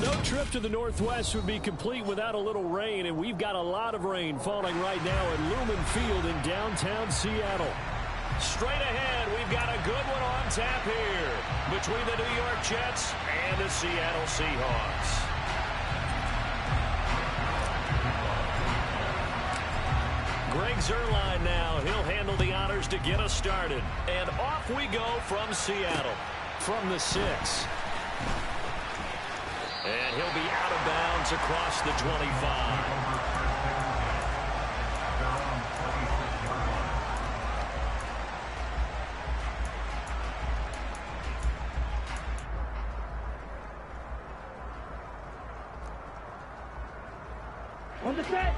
No trip to the Northwest would be complete without a little rain, and we've got a lot of rain falling right now at Lumen Field in downtown Seattle. Straight ahead, we've got a good one on tap here between the New York Jets and the Seattle Seahawks. Greg Zuerlein now. He'll handle the honors to get us started. And off we go from Seattle. From the 6. And he'll be out of bounds across the 25. On the set.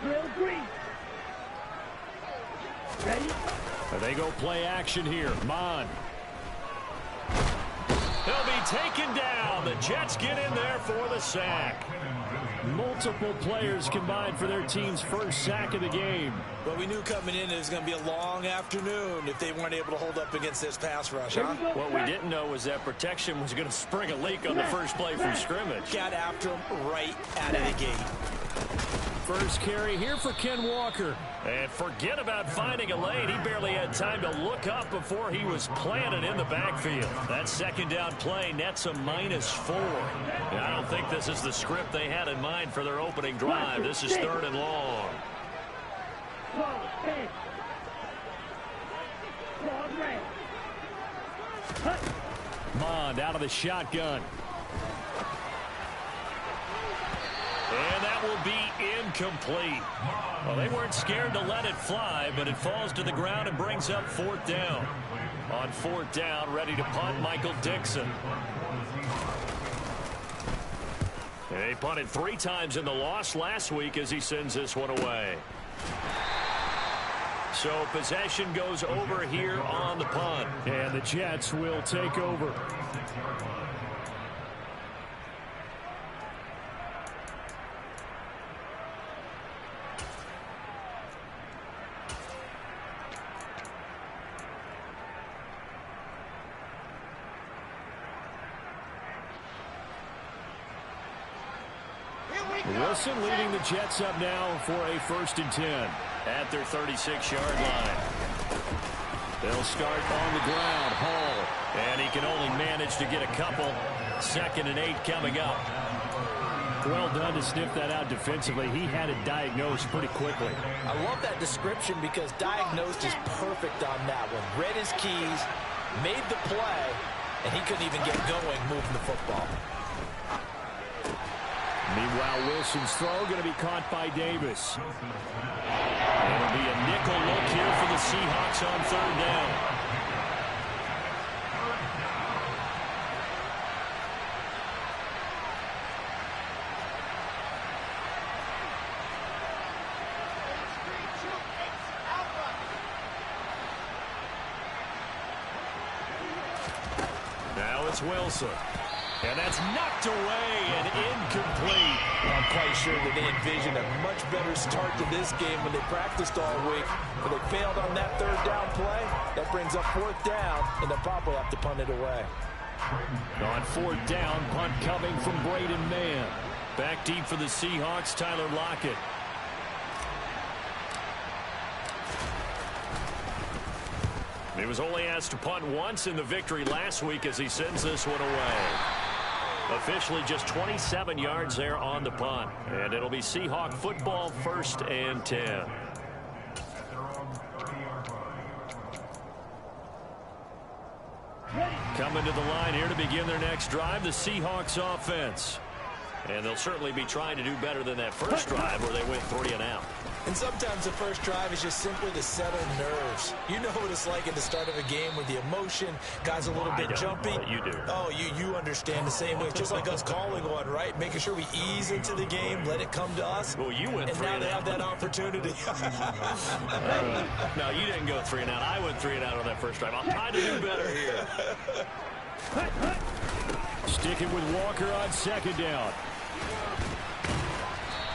Drill green. Ready? They go play action here. Mon. He'll be taken down. The Jets get in there for the sack. Multiple players combined for their team's first sack of the game. Well, we knew coming in it was going to be a long afternoon if they weren't able to hold up against this pass rush, huh? What we didn't know was that protection was going to spring a leak on the first play from scrimmage. Got after him right out of the gate. First carry here for Ken Walker. And forget about finding a lane. He barely had time to look up before he was planted in the backfield. That second down play nets a -4. I don't think this is the script they had in mind for their opening drive. This is 3rd and long. Mond out of the shotgun. And that will be incomplete. Well, they weren't scared to let it fly, but it falls to the ground and brings up 4th down. On 4th down, ready to punt, Michael Dixon. They punted 3 times in the loss last week as he sends this one away. So possession goes over here on the punt. And the Jets will take over. Wilson leading the Jets up now for a 1st and 10 at their 36-yard line. They'll start on the ground. Hall. And he can only manage to get a couple. 2nd and 8 coming up. Well done to sniff that out defensively. He had it diagnosed pretty quickly. I love that description because diagnosed is perfect on that one. Read his keys, made the play, and he couldn't even get going moving the football. Meanwhile, Wilson's throw going to be caught by Davis. It'll be a nickel look here for the Seahawks on 3rd down. Now it's Wilson. And that's knocked away and incomplete. I'm quite sure that they envisioned a much better start to this game when they practiced all week. But they failed on that 3rd down play. That brings up 4th down, and they'll probably have to punt it away. On 4th down, punt coming from Braden Mann. Back deep for the Seahawks, Tyler Lockett. He was only asked to punt once in the victory last week as he sends this one away. Officially just 27 yards there on the punt. And it'll be Seahawk football, 1st and 10. Coming to the line here to begin their next drive, the Seahawks offense. And they'll certainly be trying to do better than that first drive where they went 3 and out. And sometimes the first drive is just simply to settle nerves. You know what it's like at the start of a game with the emotion. Guys a little bit jumpy. You do. Oh, you understand the same way. It's just like us calling one, right? Making sure we ease into the game, let it come to us. Well, you went 3 and and now they out. have that opportunity. No, you didn't go 3 and out. I went 3 and out on that first drive. I'll try to do better here. Sticking with Walker on 2nd down.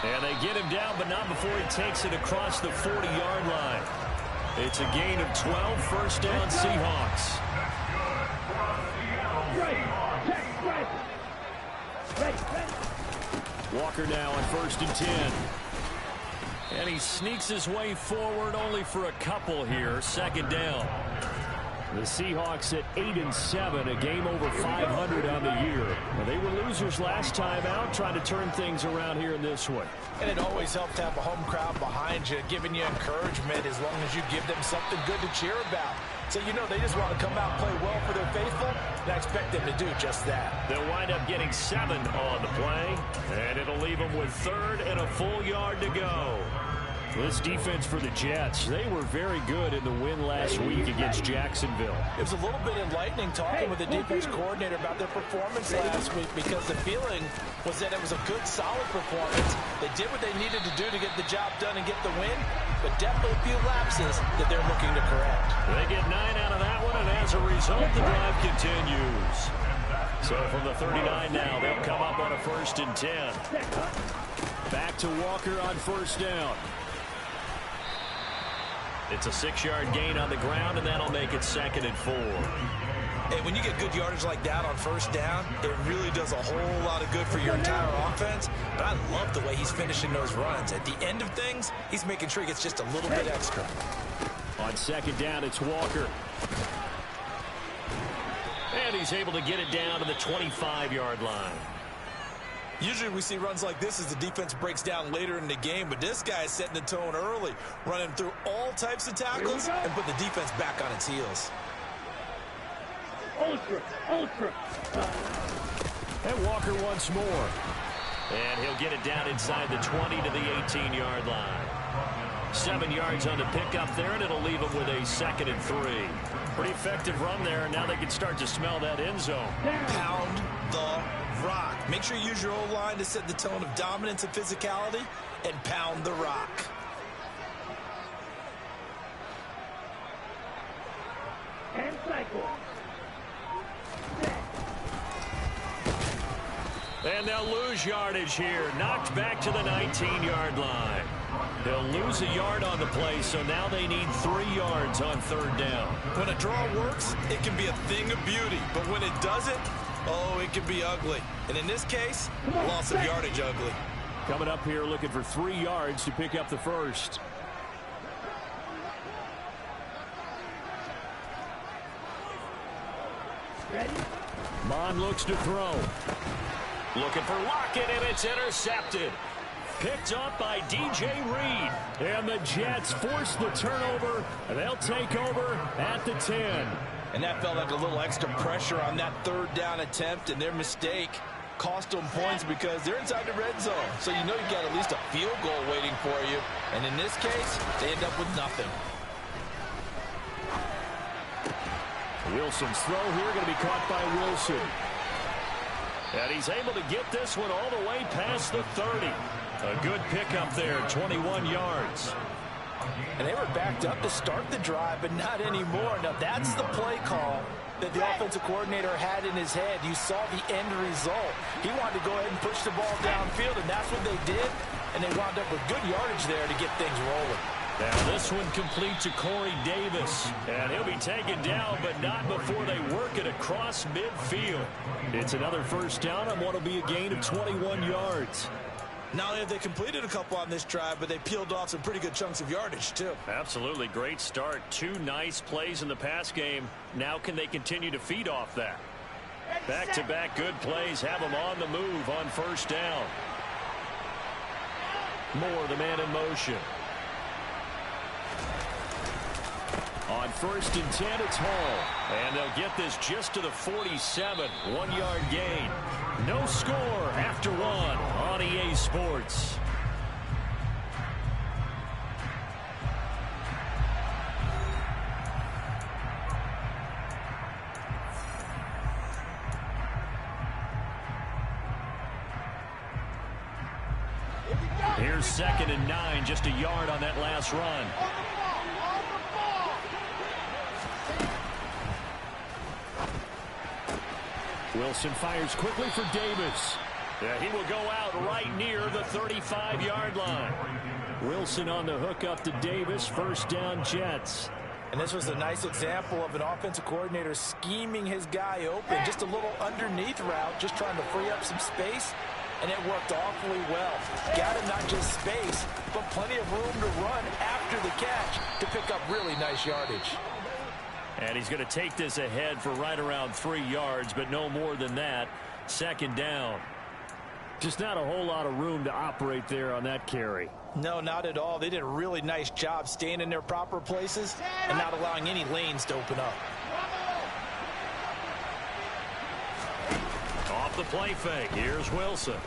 And they get him down, but not before he takes it across the 40-yard line. It's a gain of 12, 1st down Seahawks. Walker now on 1st and 10. And he sneaks his way forward only for a couple here. 2nd down. The Seahawks at 8-7, a game over 500 on the year. Well, they were losers last time out, trying to turn things around here in this one. And it always helps to have a home crowd behind you, giving you encouragement as long as you give them something good to cheer about. So you know they just want to come out and play well for their faithful, and I expect them to do just that. They'll wind up getting 7 on the play, and it'll leave them with 3rd and a full yard to go. This defense for the Jets, they were very good in the win last week against Jacksonville. It was a little bit enlightening talking with the defense coordinator about their performance last week because the feeling was that it was a good, solid performance. They did what they needed to do to get the job done and get the win, but definitely a few lapses that they're looking to correct. They get 9 out of that one, and as a result, the drive continues. So from the 39 now, they'll come up on a 1st and 10. Back to Walker on 1st down. It's a 6-yard gain on the ground, and that'll make it 2nd and 4. Hey, when you get good yardage like that on 1st down, it really does a whole lot of good for your entire offense. But I love the way he's finishing those runs. At the end of things, he's making sure he gets just a little bit extra. On 2nd down, it's Walker. And he's able to get it down to the 25-yard line. Usually we see runs like this as the defense breaks down later in the game, but this guy is setting the tone early, running through all types of tackles and put the defense back on its heels. Ultra. And Walker once more. And he'll get it down inside the 20 to the 18-yard line. 7 yards on the pickup there, and it'll leave him with a 2nd and 3. Pretty effective run there, and now they can start to smell that end zone. Pound the rock. Make sure you use your O-line to set the tone of dominance and physicality, and pound the rock. And cycle. And they'll lose yardage here. Knocked back to the 19-yard line. They'll lose a yard on the play, so now they need 3 yards on 3rd down. When a draw works, it can be a thing of beauty, but when it doesn't, oh, it can be ugly. And in this case, loss of yardage ugly. Coming up here looking for 3 yards to pick up the 1st. Ready? Mon looks to throw. Looking for Lockett, and it's intercepted. Picked up by DJ Reed. And the Jets force the turnover. They'll take over at the 10. And that felt like a little extra pressure on that 3rd down attempt, and their mistake cost them points because they're inside the red zone. So you know you've got at least a field goal waiting for you. And in this case, they end up with nothing. Wilson's throw here going to be caught by Wilson. And he's able to get this one all the way past the 30. A good pickup there, 21 yards. And they were backed up to start the drive, but not anymore. Now, that's the play call that the offensive coordinator had in his head. You saw the end result. He wanted to go ahead and push the ball downfield, and that's what they did. And they wound up with good yardage there to get things rolling. Now this one complete to Corey Davis. And he'll be taken down, but not before they work it across midfield. It's another 1st down on what will be a gain of 21 yards. Not only have they completed a couple on this drive, but they peeled off some pretty good chunks of yardage, too. Absolutely great start. 2 nice plays in the pass game. Now can they continue to feed off that? Back-to-back good plays have them on the move on 1st down. Moore, the man in motion. On 1st and 10, it's Hall. And they'll get this just to the 47. 1-yard gain. No score after 1 on EA Sports. Here's 2nd and 9, just a yard on that last run. Wilson fires quickly for Davis. Yeah, he will go out right near the 35-yard line. Wilson on the hook up to Davis. 1st down Jets. And this was a nice example of an offensive coordinator scheming his guy open. Just a little underneath route, just trying to free up some space. And it worked awfully well. Got him not just space, but plenty of room to run after the catch to pick up really nice yardage. And he's going to take this ahead for right around 3 yards, but no more than that. Second down. Just not a whole lot of room to operate there on that carry. No, not at all. They did a really nice job staying in their proper places and not allowing any lanes to open up. Off the play fake. Here's Wilson.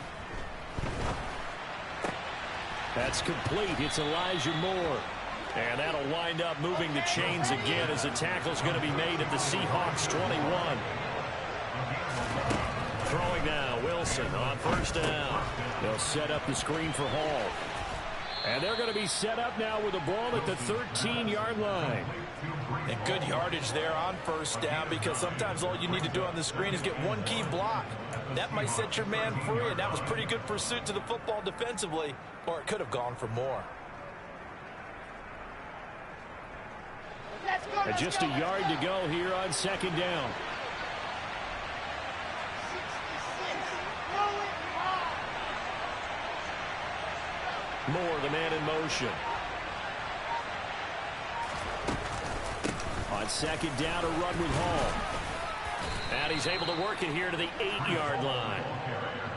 That's complete. It's Elijah Moore. And that'll wind up moving the chains again as the tackle's going to be made at the Seahawks 21. Throwing now, Wilson on first down. They'll set up the screen for Hall. And they're going to be set up now with the ball at the 13-yard line. And good yardage there on first down, because sometimes all you need to do on the screen is get one key block. That might set your man free, and that was pretty good pursuit to the football defensively, or it could have gone for more. And just a yard to go here on second down. Moore, the man in motion. On second down, a run with Hall. And he's able to work it here to the 8-yard line.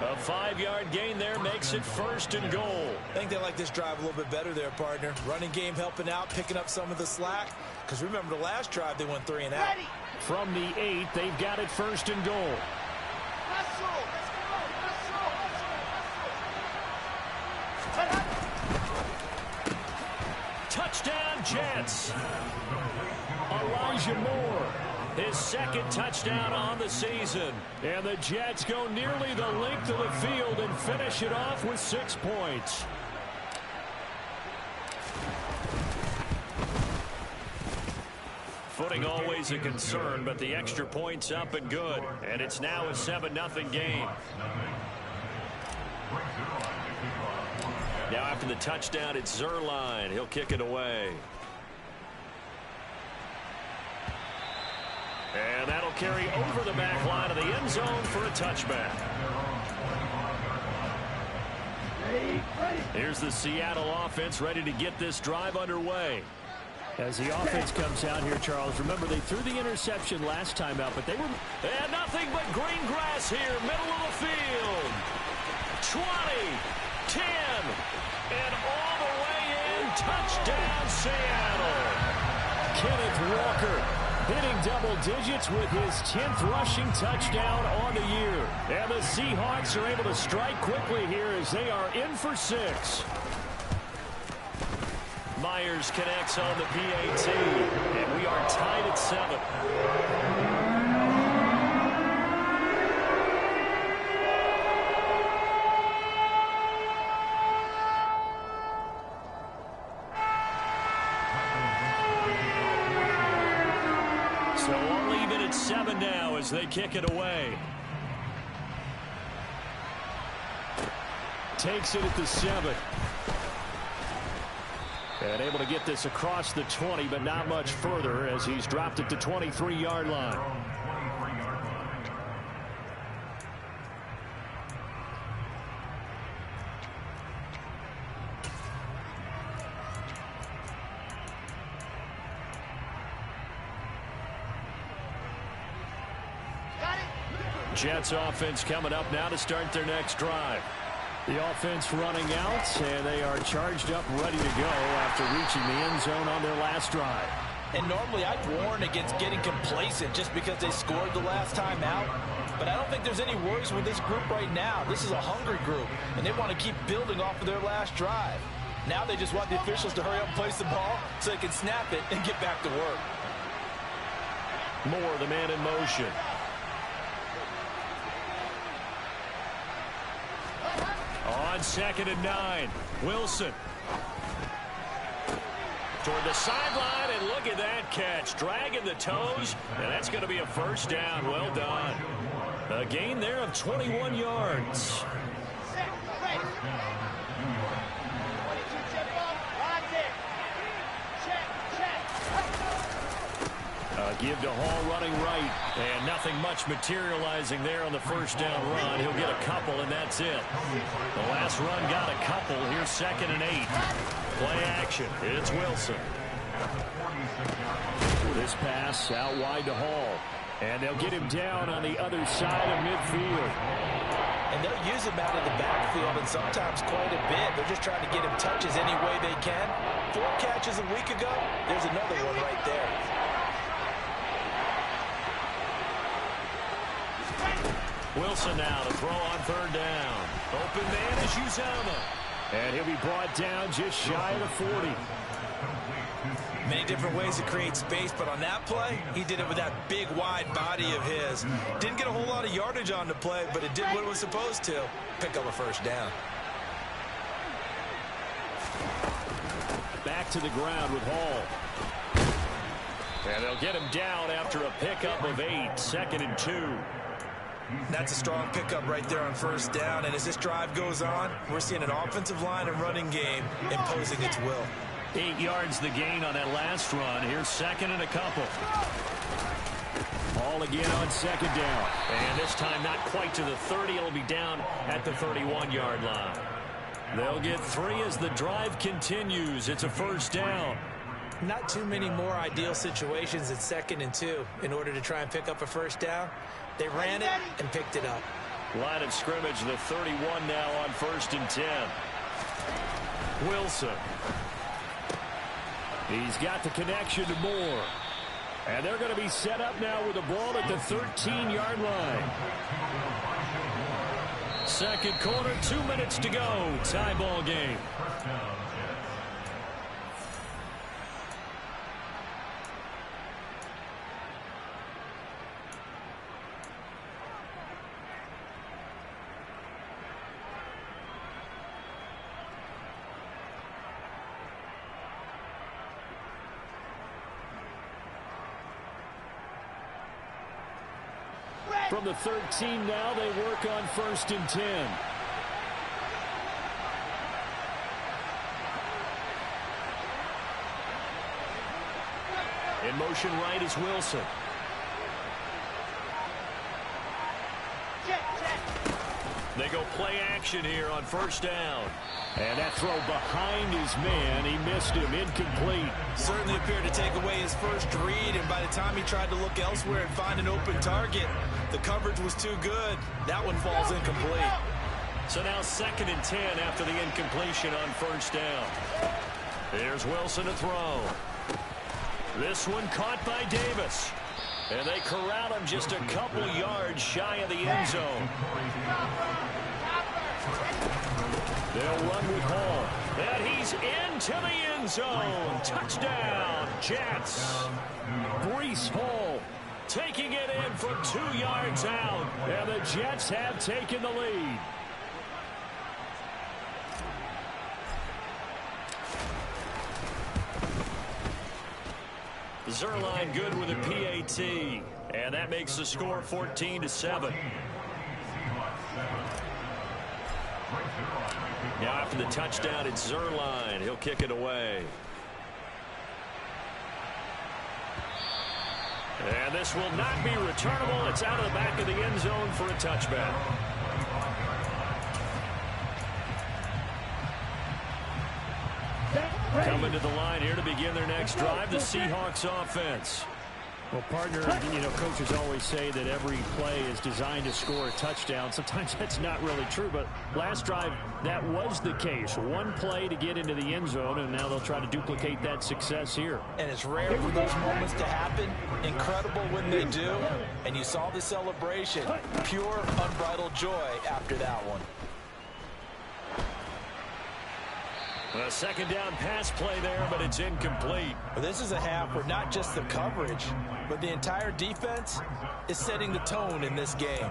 A 5-yard gain there makes it first and goal. I think they like this drive a little bit better there, partner. Running game helping out, picking up some of the slack. Because remember, the last drive they went 3 and out. From the 8, they've got it first and goal. Touchdown, Jets. Elijah Moore. His second touchdown on the season. And the Jets go nearly the length of the field and finish it off with 6 points. Footing always a concern, but the extra point's up and good. And it's now a 7-0 game. Now after the touchdown, it's Zerline. He'll kick it away. And that'll carry over the back line of the end zone for a touchback. Here's the Seattle offense ready to get this drive underway. As the offense comes out here, Charles, remember they threw the interception last time out, but they were... And nothing but green grass here, middle of the field. 20, 10, and all the way in. Touchdown, Seattle. Kenneth Walker hitting double digits with his 10th rushing touchdown on the year. And the Seahawks are able to strike quickly here as they are in for 6. Myers connects on the PAT, and we are tied at 7. So all even at 7 now as they kick it away. Takes it at the 7. And able to get this across the 20, but not much further as he's dropped it to 23-yard line. Jets offense coming up now to start their next drive. The offense running out, and they are charged up, ready to go after reaching the end zone on their last drive. And normally I'd warn against getting complacent just because they scored the last time out. But I don't think there's any worries with this group right now. This is a hungry group, and they want to keep building off of their last drive. Now they just want the officials to hurry up and place the ball so they can snap it and get back to work. Moore, the man in motion. On second and 9, Wilson. Toward the sideline, and look at that catch. Dragging the toes, and that's going to be a first down. Well done. A gain there of 21 yards. Give to Hall running right. And nothing much materializing there on the first down run. He'll get a couple, and that's it. The last run got a couple. Here's 2nd and 8. Play action. It's Wilson. This pass out wide to Hall. And they'll get him down on the other side of midfield. And they'll use him out of the backfield, and sometimes quite a bit. They're just trying to get him touches any way they can. 4 catches a week ago. There's another one right there. Wilson now to throw on 3rd down. Open man is Uzomah. And he'll be brought down just shy of the 40. Many different ways to create space, but on that play, he did it with that big, wide body of his. Didn't get a whole lot of yardage on the play, but it did what it was supposed to. Pick up a 1st down. Back to the ground with Hall. And they'll get him down after a pickup of 8. 2nd and 2. That's a strong pickup right there on 1st down, and as this drive goes on, we're seeing an offensive line and running game imposing its will. 8 yards the gain on that last run. Here's 2nd and a couple. Hall again on 2nd down. And this time not quite to the 30. It'll be down at the 31-yard line. They'll get 3 as the drive continues. It's a 1st down. Not too many more ideal situations at 2nd and 2 in order to try and pick up a 1st down. They ran it and picked it up. Line of scrimmage, the 31 now on 1st and 10. Wilson. He's got the connection to Moore. And they're going to be set up now with the ball at the 13-yard line. 2nd quarter, 2 minutes to go. Tie ball game. From the 13 now, they work on 1st and 10. In motion right is Wilson. They go play action here on 1st down. And that throw behind his man, he missed him, incomplete. Certainly appeared to take away his first read, and by the time he tried to look elsewhere and find an open target, the coverage was too good. That one falls incomplete. So now 2nd and 10 after the incompletion on 1st down. Here's Wilson to throw. This one caught by Davis. And they corral him just a couple yards shy of the end zone. They'll run with Hall. And he's into the end zone. Touchdown, Jets. Breece Hall taking it in from 2 yards out. And the Jets have taken the lead. Zerline good with a PAT. And that makes the score 14-7. Now after the touchdown, it's Zerline. He'll kick it away. And this will not be returnable. It's out of the back of the end zone for a touchback. Coming to the line here to begin their next drive, the Seahawks offense. Well, partner, coaches always say that every play is designed to score a touchdown. Sometimes that's not really true, but last drive, that was the case. One play to get into the end zone, and now they'll try to duplicate that success here. And it's rare for those moments to happen. Incredible when they do. And you saw the celebration. Pure, unbridled joy after that one. A 2nd down pass play there, but it's incomplete. Well, this is a half where not just the coverage, but the entire defense is setting the tone in this game.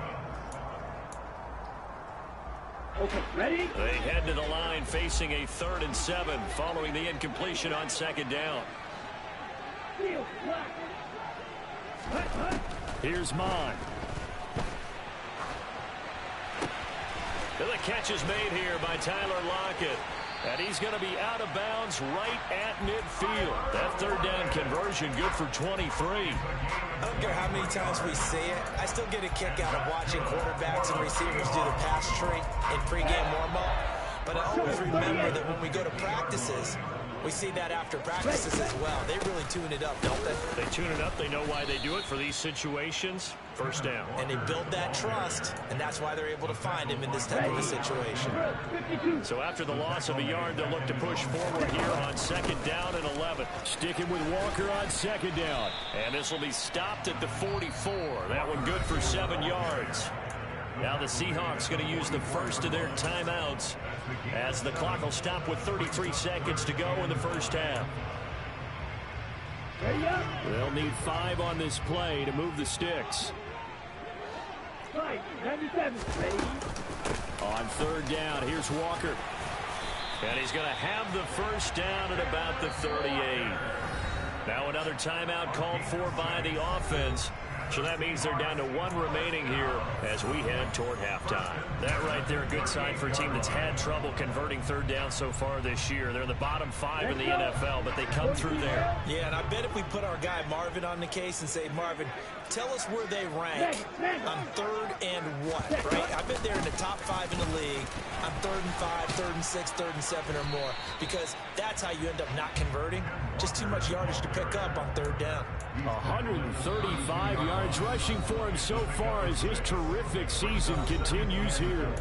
Okay, ready? They head to the line facing a 3rd and 7 following the incompletion on 2nd down. Here's Mine. The catch is made here by Tyler Lockett. And he's going to be out of bounds right at midfield. That third down conversion good for 23. I don't care how many times we see it. I still get a kick out of watching quarterbacks and receivers do the pass tree in pregame warm-up. But I always remember that when we go to practices, we see that after practices as well. They really tune it up, don't they? They tune it up. They know why they do it for these situations. First down. And they build that trust, and that's why they're able to find him in this type of a situation. So after the loss of a yard, they'll look to push forward here on second down and 11. Sticking with Walker on second down. And this will be stopped at the 44. That one good for 7 yards. Now the Seahawks going to use the first of their timeouts as the clock will stop with 33 seconds to go in the first half. They'll need 5 on this play to move the sticks. 97, ready? On third down, here's Walker. And he's going to have the first down at about the 38. Now another timeout called for by the offense. So that means they're down to 1 remaining here as we head toward halftime. That right there, a good sign for a team that's had trouble converting third down so far this year. They're in the bottom 5 in the NFL, but they come through there. Yeah, and I bet if we put our guy Marvin on the case and say, Marvin, tell us where they rank on 3rd and what, right? I bet they're in the top 5 in the league on 3rd and 5, 3rd and 6, 3rd and 7 or more, because that's how you end up not converting. Just too much yardage to pick up on 3rd down. 135 yards rushing for him so far as his terrific season continues here.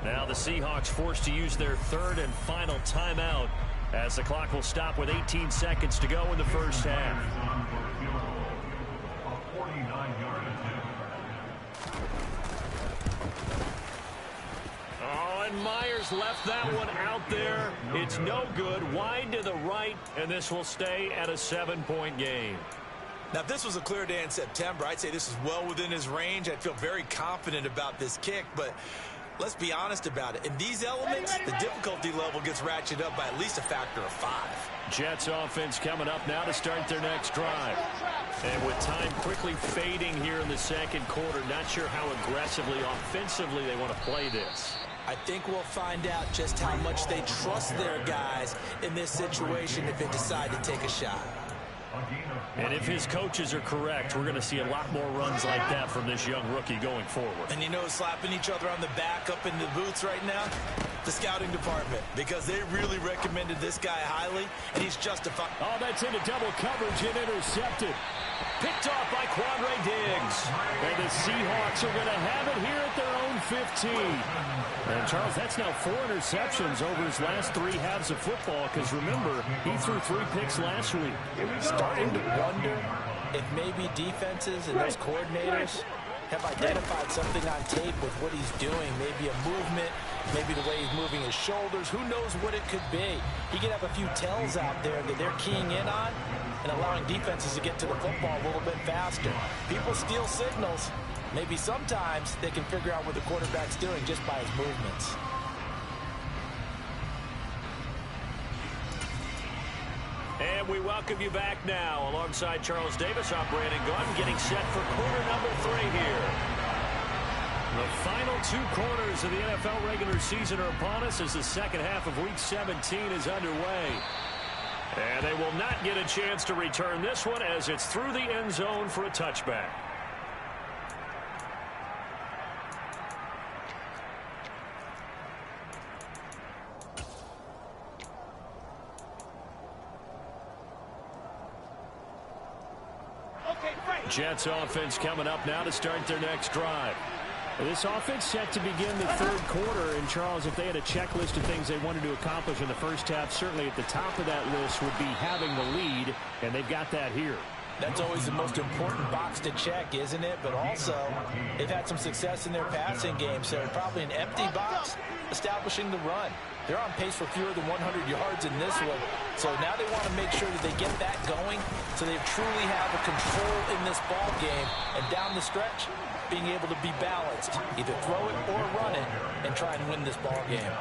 Now the Seahawks forced to use their 3rd and final timeout as the clock will stop with 18 seconds to go in the first half. And Myers left that one out there. It's no good. Wide to the right, and this will stay at a 7-point game. Now, if this was a clear day in September, I'd say this is well within his range. I'd feel very confident about this kick, but let's be honest about it. In these elements, the difficulty level gets ratcheted up by at least a factor of 5. Jets offense coming up now to start their next drive. And with time quickly fading here in the second quarter, not sure how aggressively, offensively they want to play this. I think we'll find out just how much they trust their guys in this situation if they decide to take a shot. And if his coaches are correct, we're going to see a lot more runs like that from this young rookie going forward. And you know, slapping each other on the back up in the boots right now? The scouting department, because they really recommended this guy highly, and he's justified. Oh, that's into double coverage and intercepted. Picked off by Quandre Diggs. And the Seahawks are going to have it here at their own 15. And, Charles, that's now 4 interceptions over his last 3 halves of football, because, remember, he threw 3 picks last week. Starting to wonder if maybe defenses and those coordinators have identified something on tape with what he's doing. Maybe a movement, maybe the way he's moving his shoulders. Who knows what it could be? He could have a few tells out there that they're keying in on and allowing defenses to get to the football a little bit faster. People steal signals. Maybe sometimes they can figure out what the quarterback's doing just by his movements. And we welcome you back now. Alongside Charles Davis, I'm Brandon Gunn, getting set for quarter number 3 here. The final 2 quarters of the NFL regular season are upon us as the second half of Week 17 is underway. And they will not get a chance to return this one as it's through the end zone for a touchback. Jets offense coming up now to start their next drive. This offense set to begin the 3rd quarter. And, Charles, if they had a checklist of things they wanted to accomplish in the first half, certainly at the top of that list would be having the lead, and they've got that here. That's always the most important box to check, isn't it? But also, they've had some success in their passing game, so probably an empty box establishing the run. They're on pace for fewer than 100 yards in this one. So now they want to make sure that they get that going so they truly have a control in this ball game. And down the stretch, being able to be balanced. Either throw it or run it and try and win this ball game.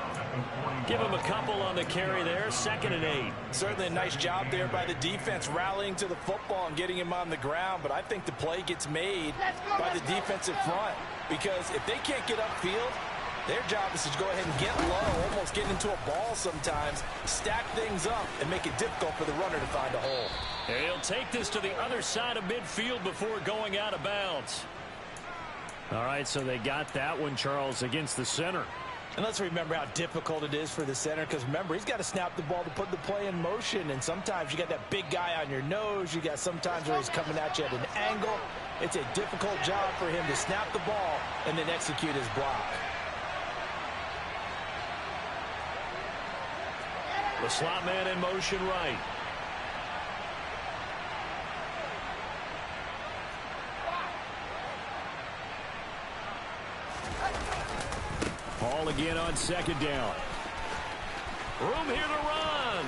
Give him a couple on the carry there, 2nd and 8. Certainly a nice job there by the defense rallying to the football and getting him on the ground. But I think the play gets made by the defensive front. Because if they can't get upfield, Their job is to go ahead and get low, almost get into a ball sometimes, stack things up, and make it difficult for the runner to find a hole. And he'll take this to the other side of midfield before going out of bounds. All right, so they got that one, Charles, against the center. And let's remember how difficult it is for the center, because remember, he's got to snap the ball to put the play in motion, and sometimes you got that big guy on your nose. You got sometimes where he's coming at you at an angle. It's a difficult job for him to snap the ball and then execute his block. The slot man in motion right. Ball again on second down. Room here to run.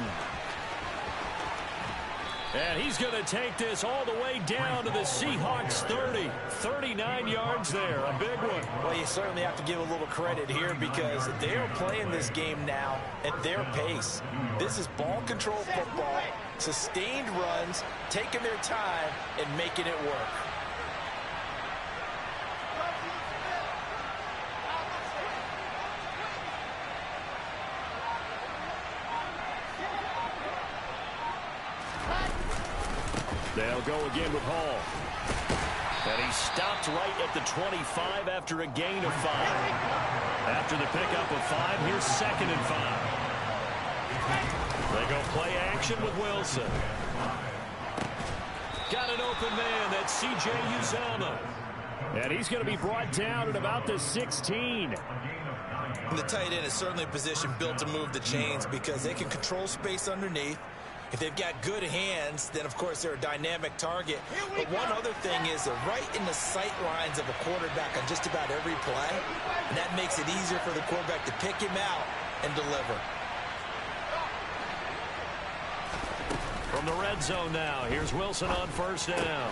And he's going to take this all the way down to the Seahawks 30. 39 yards there, a big one. Well, you certainly have to give a little credit here because they're playing this game now at their pace. This is ball control football, sustained runs, taking their time and making it work. They'll go again with Hall. And he stopped right at the 25 after a gain of 5. After the pickup of 5, here's 2nd and 5. They go play action with Wilson. Got an open man. That's C.J. Uzomah. And he's going to be brought down at about the 16. And the tight end is certainly a position built to move the chains because they can control space underneath. If they've got good hands, then, of course, they're a dynamic target. But one other thing is they're right in the sight lines of a quarterback on just about every play, and that makes it easier for the quarterback to pick him out and deliver. From the red zone now, here's Wilson on 1st down.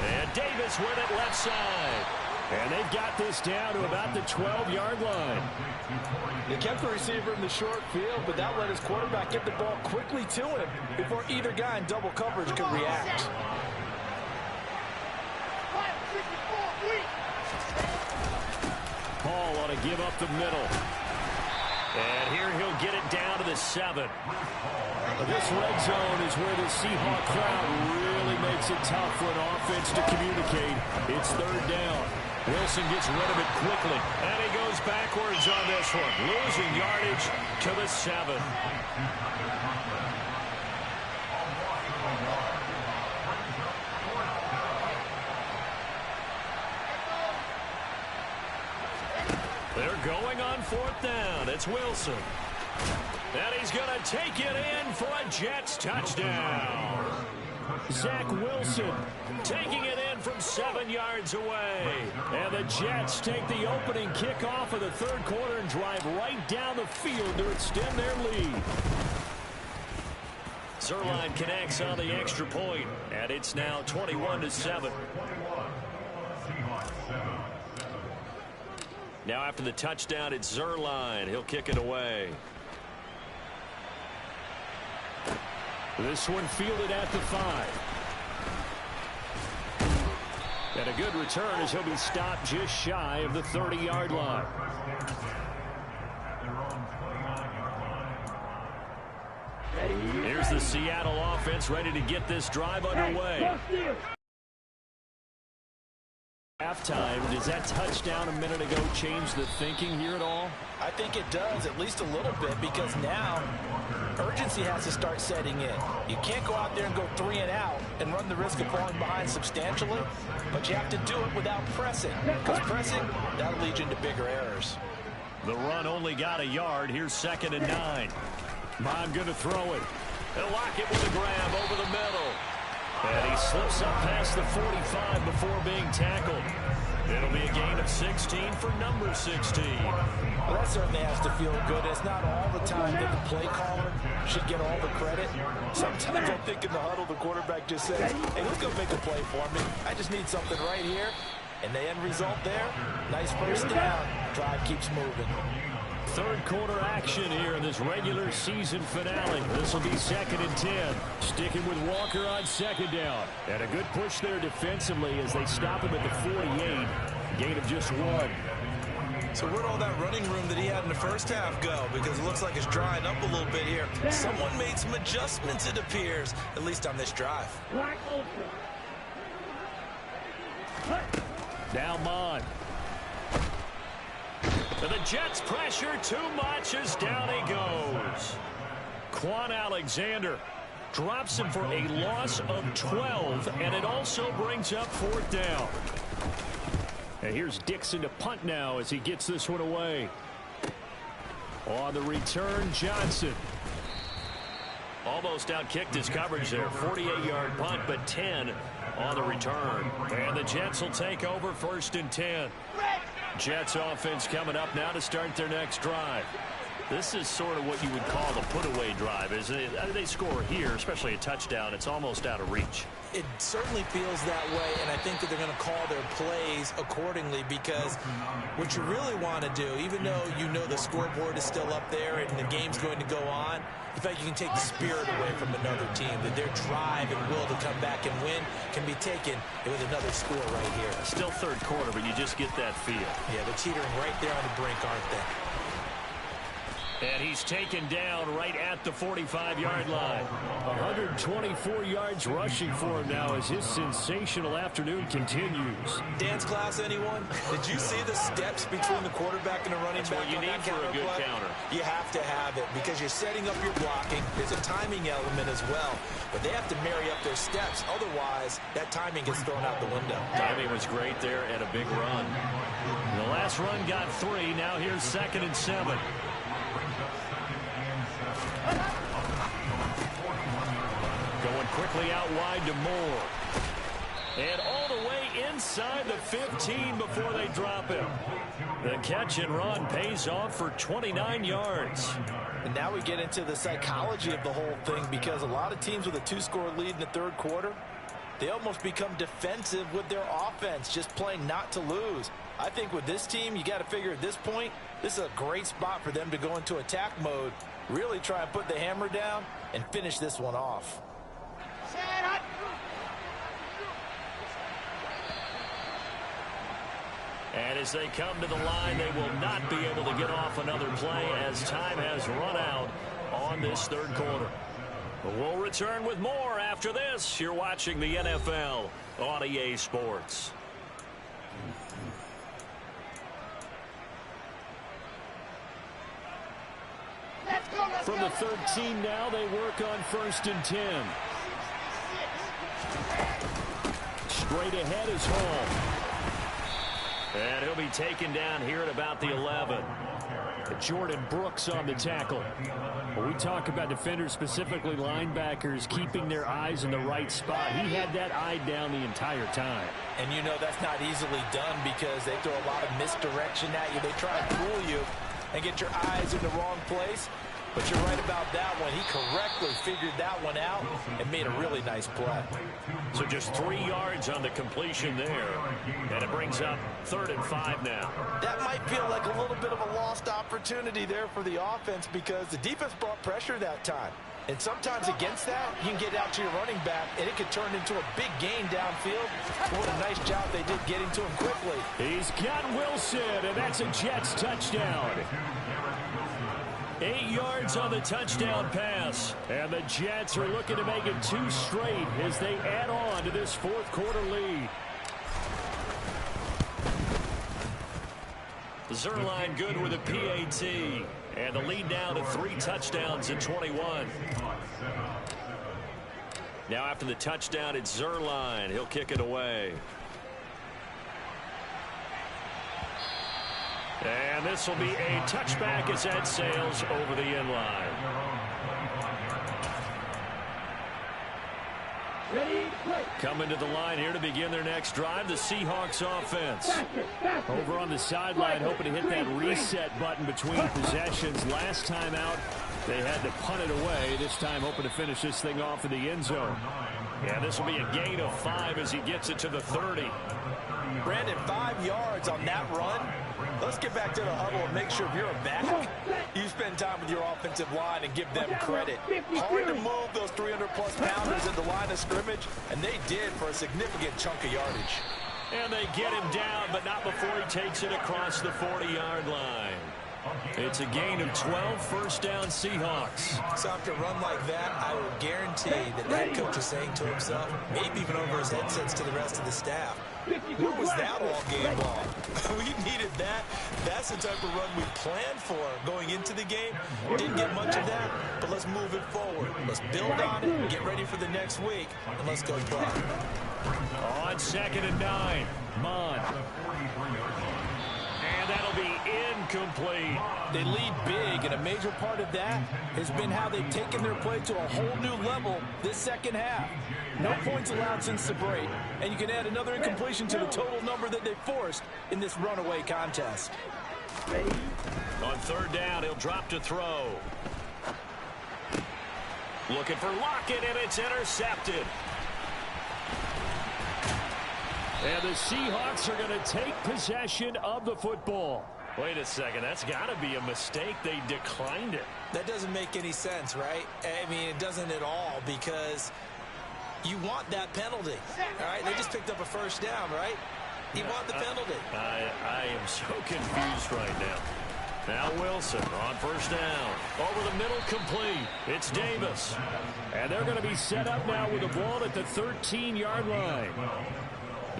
And Davis with it left side. And they've got this down to about the 12-yard line. They kept the receiver in the short field, but that let his quarterback get the ball quickly to him before either guy in double coverage could react. Paul ought to give up the middle. And here he'll get it down to the 7. This red zone is where the Seahawk crowd really makes it tough for an offense to communicate. It's 3rd down. Wilson gets rid of it quickly. And he goes backwards on this one. Losing yardage to the 7. They're going on 4th down. It's Wilson. And he's going to take it in for a Jets touchdown. Zach Wilson taking it in from 7 yards away. And the Jets take the opening kickoff of the 3rd quarter and drive right down the field to extend their lead. Zerline connects on the extra point, and it's now 21-7. Now after the touchdown, it's Zerline. He'll kick it away. This one fielded at the 5. And a good return as he'll be stopped just shy of the 30-yard line. Here's the Seattle offense ready to get this drive underway. Halftime, does that touchdown a minute ago change the thinking here at all? I think it does, at least a little bit, because now urgency has to start setting in. You can't go out there and go 3 and out and run the risk of falling behind substantially, but you have to do it without pressing, because pressing, that'll lead you into bigger errors. The run only got a yard. Here's 2nd and 9. I'm going to throw it. They'll lock it with a grab over the middle. And he slips up past the 45 before being tackled. It'll be a gain of 16 for number 16. Well, that certainly has to feel good. It's not all the time that the play caller should get all the credit. Sometimes I think in the huddle, the quarterback just says, hey, who's going to make a play for me? I just need something right here. And the end result there, nice 1st down. Drive keeps moving. 3rd quarter action here in this regular season finale. This will be 2nd and 10. Sticking with Walker on 2nd down. And a good push there defensively as they stop him at the 48. Gain of just 1. So where'd all that running room that he had in the first half go? Because it looks like it's drying up a little bit here. Someone made some adjustments, it appears, at least on this drive. Now Mon. And the Jets pressure too much as down he goes. Quan Alexander drops him for a loss of 12, and it also brings up 4th down. And here's Dixon to punt now as he gets this one away. On the return, Johnson. Almost outkicked his coverage there. 48-yard punt, but 10 on the return. And the Jets will take over 1st and 10. Jets offense coming up now to start their next drive. This is sort of what you would call the put-away drive, isn't it? They score here, especially a touchdown. It's almost out of reach. It certainly feels that way, and I think that they're going to call their plays accordingly, because what you really want to do, even though you know the scoreboard is still up there and the game's going to go on, in fact, you can take the spirit away from another team, that their drive and will to come back and win can be taken with another score right here. Still 3rd quarter, but you just get that feel. Yeah, they're teetering right there on the brink, aren't they? And he's taken down right at the 45-yard line. 124 yards rushing for him now as his sensational afternoon continues. Dance class, anyone? Did you see the steps between the quarterback and the running back? That's what you need for a good counter. You have to have it because you're setting up your blocking. There's a timing element as well, but they have to marry up their steps. Otherwise, that timing gets thrown out the window. Timing was great there and a big run. The last run got 3. Now here's 2nd and 7. Going quickly out wide to Moore. And all the way inside the 15 before they drop him. The catch and run pays off for 29 yards. And now we get into the psychology of the whole thing, because a lot of teams with a 2-score lead in the 3rd quarter, they almost become defensive with their offense, just playing not to lose. I think with this team, you got to figure at this point, this is a great spot for them to go into attack mode, really try and put the hammer down and finish this one off. And as they come to the line, they will not be able to get off another play as time has run out on this 3rd quarter. But we'll return with more after this. You're watching the NFL on EA Sports. From the 13 now, they work on 1st and 10. Straight ahead is Hall. And he'll be taken down here at about the 11. Jordan Brooks on the tackle. When we talk about defenders, specifically linebackers, keeping their eyes in the right spot, he had that eye down the entire time. And you know that's not easily done because they throw a lot of misdirection at you. They try and fool you and get your eyes in the wrong place. But you're right about that one. He correctly figured that one out and made a really nice play. So just 3 yards on the completion there. And it brings up 3rd and 5 now. That might feel like a little bit of a lost opportunity there for the offense because the defense brought pressure that time. And sometimes against that, you can get out to your running back, and it could turn into a big gain downfield. But what a nice job they did getting to him quickly. He's got Wilson, and that's a Jets touchdown. 8 yards on the touchdown pass. And the Jets are looking to make it 2 straight as they add on to this 4th quarter lead. Zerline good with a PAT. And the lead down to 3 touchdowns in 21. Now after the touchdown, it's Zerline. He'll kick it away. And this will be a touchback as that sails over the end line. Coming to the line here to begin their next drive, the Seahawks offense. Over on the sideline, hoping to hit that reset button between possessions. Last time out, they had to punt it away. This time hoping to finish this thing off in the end zone. Yeah, this will be a gain of 5 as he gets it to the 30. Brandon, 5 yards on that run. Let's get back to the huddle and make sure if you're a back, you spend time with your offensive line and give them credit. Hard to move those 300-plus pounders at the line of scrimmage, and they did for a significant chunk of yardage. And they get him down, but not before he takes it across the 40-yard line. It's a gain of 12, first down Seahawks. So after a run like that, I will guarantee that that coach is saying to himself, maybe even over his headsets to the rest of the staff, where was that all game long? We needed that. That's the type of run we planned for going into the game. Didn't get much of that, but let's move it forward. Let's build on it, get ready for the next week, and let's go play. On 2nd and 9, Mon. And that'll be incomplete. They lead big, and a major part of that has been how they've taken their play to a whole new level this second half. No points allowed since the break, and you can add another incompletion to the total number that they forced in this runaway contest. On 3rd down, he'll drop to throw. Looking for Lockett, and it's intercepted. And the Seahawks are going to take possession of the football. Wait a second, that's got to be a mistake. They declined it. That doesn't make any sense, right? I mean, it doesn't at all, because you want that penalty. All right, they just picked up a first down, right? You want the penalty. I am so confused right now. Now Wilson on 1st down. Over the middle, complete. It's Davis. And they're going to be set up now with the ball at the 13-yard line.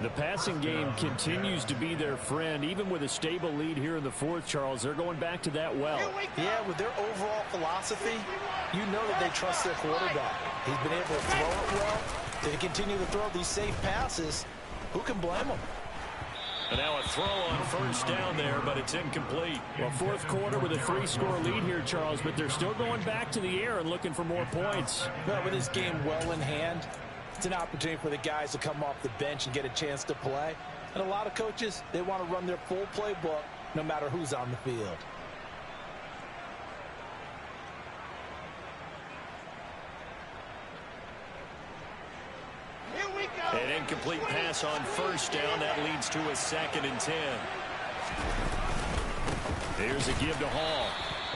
The passing game continues to be their friend, even with a stable lead here in the 4th, Charles. They're going back to that well. Yeah, with their overall philosophy, you know that they trust their quarterback. He's been able to throw it well. They continue to throw these safe passes. Who can blame them? And now a throw on 1st down there, but it's incomplete. Well, 4th quarter with a 3-score lead here, Charles, but they're still going back to the air and looking for more points. But with this game well in hand, it's an opportunity for the guys to come off the bench and get a chance to play. And a lot of coaches, they want to run their full playbook no matter who's on the field. An incomplete pass on 1st down. That leads to a 2nd and 10. Here's a give to Hall.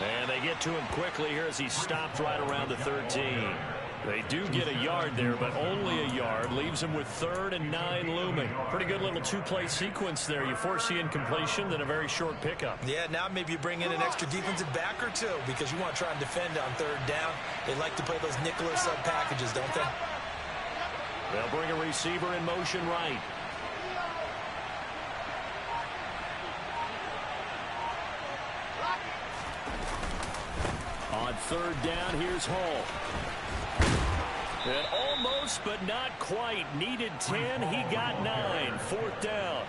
And they get to him quickly here as he stopped right around the 13. They do get a yard there, but only a yard. Leaves him with 3rd and 9 looming. Pretty good little 2-play sequence there. You force the incompletion, then a very short pickup. Yeah, now maybe you bring in an extra defensive back or two, because you want to try and defend on 3rd down. They like to play those nickel or sub packages, don't they? They'll bring a receiver in motion right. On 3rd down, here's Hall. And almost, but not quite. Needed 10. He got 9. 4th down.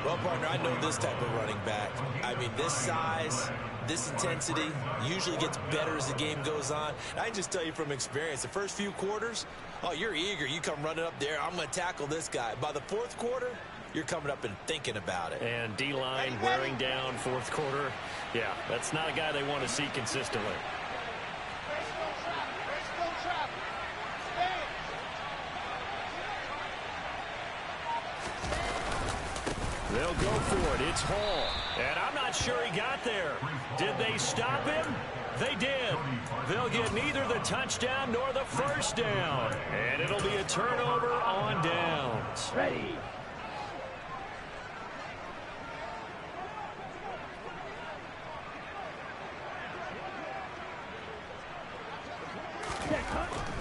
Well, partner, I know this type of running back. I mean, this size, this intensity usually gets better as the game goes on. And I can just tell you from experience, the first few quarters, oh, you're eager. You come running up there. I'm going to tackle this guy. By the 4th quarter, you're coming up and thinking about it. And D-line wearing down 4th quarter. Yeah, that's not a guy they want to see consistently. They'll go for it. It's Hall. And I'm not sure he got there. Did they stop him? They did. They'll get neither the touchdown nor the 1st down. And it'll be a turnover on downs. Ready.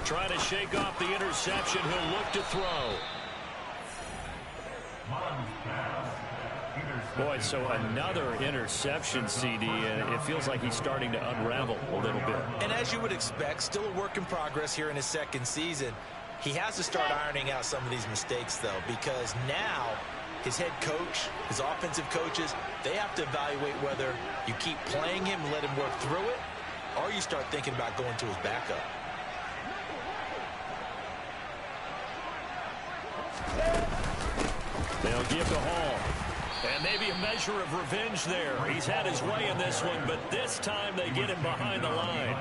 Trying to shake off the interception. He'll look to throw. Boy, so another interception, CD, and it feels like he's starting to unravel a little bit. And as you would expect, still a work in progress here in his 2nd season. He has to start ironing out some of these mistakes, though, because now his head coach, his offensive coaches, they have to evaluate whether you keep playing him and let him work through it, or you start thinking about going to his backup. They'll give to Hall. And maybe a measure of revenge there. He's had his way in this one, but this time they get him behind the line.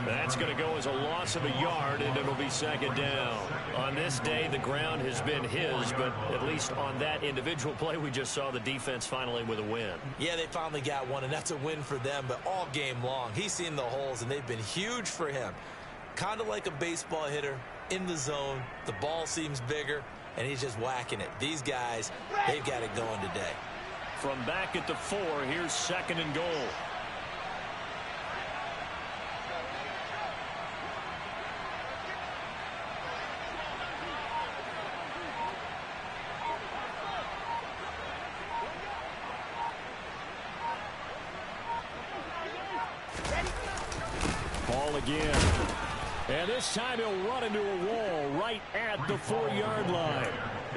That's going to go as a loss of a yard, and it'll be 2nd down. On this day, the ground has been his, but at least on that individual play, we just saw the defense finally with a win. Yeah, they finally got one, and that's a win for them, but all game long, he's seen the holes, and they've been huge for him. Kind of like a baseball hitter in the zone. The ball seems bigger, and he's just whacking it. These guys, they've got it going today. From back at the 4, here's 2nd and goal. Ball again. And this time he'll run into a wall right at the 4-yard line.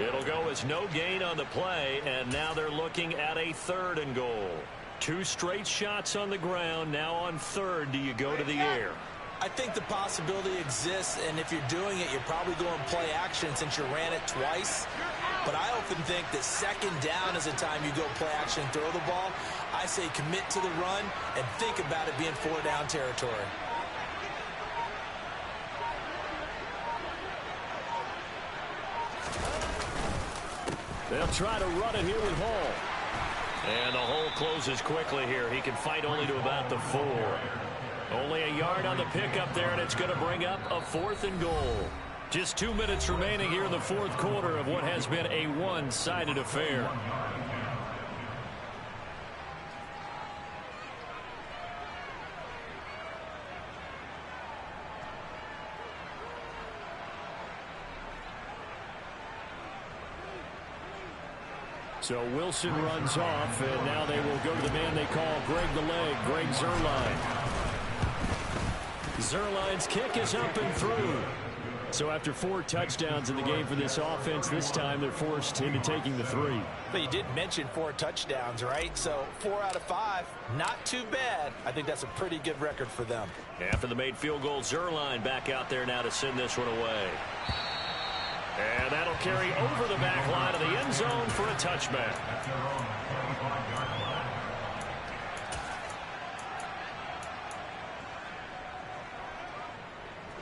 It'll go as no gain on the play, and now they're looking at a 3rd and goal. 2 straight shots on the ground. Now on 3rd, do you go to the air? I think the possibility exists, and if you're doing it, you're probably going play action since you ran it twice. But I often think that 2nd down is the time you go play action and throw the ball. I say commit to the run and think about it being 4-down territory. They'll try to run it here with Hall. And the hole closes quickly here. He can fight only to about the 4. Only a yard on the pickup there, and it's going to bring up a 4th and goal. Just 2 minutes remaining here in the 4th quarter of what has been a one-sided affair. So Wilson runs off, and now they will go to the man they call Greg the Leg, Greg Zuerlein. Zuerlein's kick is up and through. So after 4 touchdowns in the game for this offense, this time they're forced into taking the 3. But you did mention 4 touchdowns, right? So 4 out of 5, not too bad. I think that's a pretty good record for them. After the made field goal, Zuerlein back out there now to send this one away. And that'll carry over the back line of the end zone for a touchback.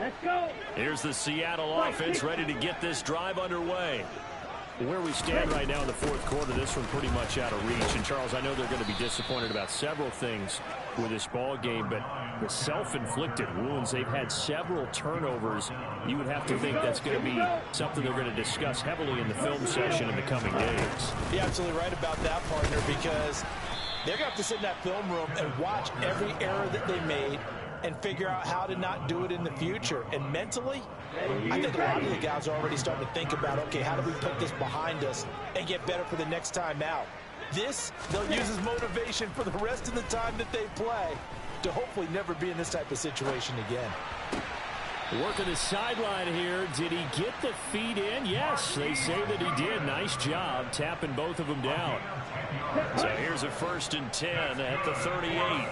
Let's go. Here's the Seattle offense ready to get this drive underway. Where we stand right now in the 4th quarter, this one pretty much out of reach. And, Charles, I know they're going to be disappointed about several things with this ball game, but the self-inflicted wounds, they've had several turnovers. You would have to think that's going to be something they're going to discuss heavily in the film session in the coming days. You're absolutely right about that, partner, because they're going to have to sit in that film room and watch every error that they made and figure out how to not do it in the future. And mentally, I think a lot of the guys are already starting to think about, okay, how do we put this behind us and get better for the next time out? This, they'll use as motivation for the rest of the time that they play to hopefully never be in this type of situation again. Working the sideline here. Did he get the feet in? Yes, they say that he did. Nice job tapping both of them down. So here's a 1st and 10 at the 38.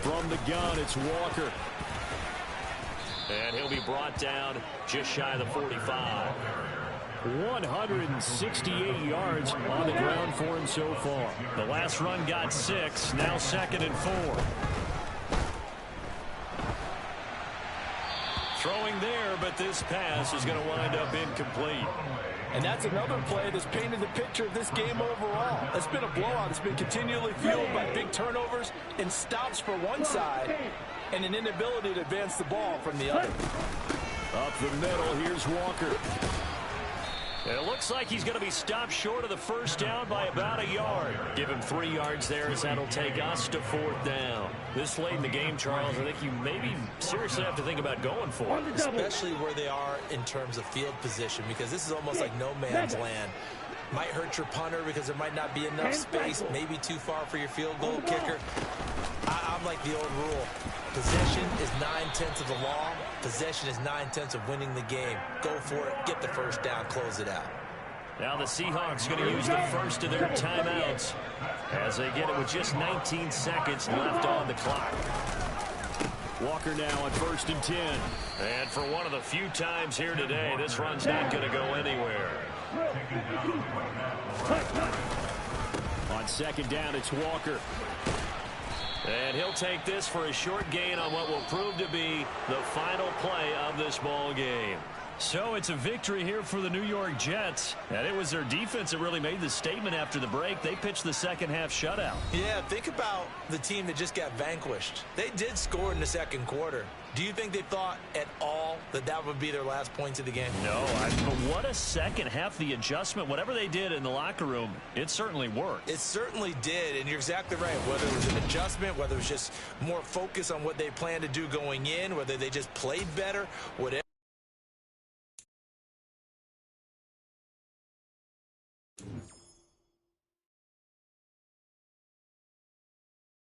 From the gun, it's Walker. And he'll be brought down just shy of the 45. 168 yards on the ground for him so far. The last run got 6, now 2nd and 4. Throwing there, but this pass is going to wind up incomplete. And that's another play that's painted the picture of this game overall. It's been a blowout. It's been continually fueled by big turnovers and stops for one side and an inability to advance the ball from the other. Up the middle, here's Walker. It looks like he's going to be stopped short of the 1st down by about a yard. Give him 3 yards there as that'll take us to 4th down. This late in the game, Charles, I think you maybe seriously have to think about going for it. Especially where they are in terms of field position, because this is almost like no man's land. Might hurt your punter because there might not be enough space, maybe too far for your field goal kicker. I'm like the old rule. Possession is 9/10 of the law. Possession is 9/10 of winning the game. Go for it. Get the 1st down. Close it out. Now the Seahawks going to use the first of their timeouts as they get it with just 19 seconds left on the clock. Walker now on 1st and 10. And for one of the few times here today, this run's not going to go anywhere. On 2nd down, it's Walker. And he'll take this for a short gain on what will prove to be the final play of this ball game. So it's a victory here for the New York Jets. And it was their defense that really made the statement after the break. They pitched the second half shutout. Yeah, think about the team that just got vanquished. They did score in the second quarter. Do you think they thought at all that that would be their last points of the game? No, but what a second half. The adjustment, whatever they did in the locker room, it certainly worked. It certainly did, and you're exactly right. Whether it was an adjustment, whether it was just more focus on what they planned to do going in, whether they just played better, whatever.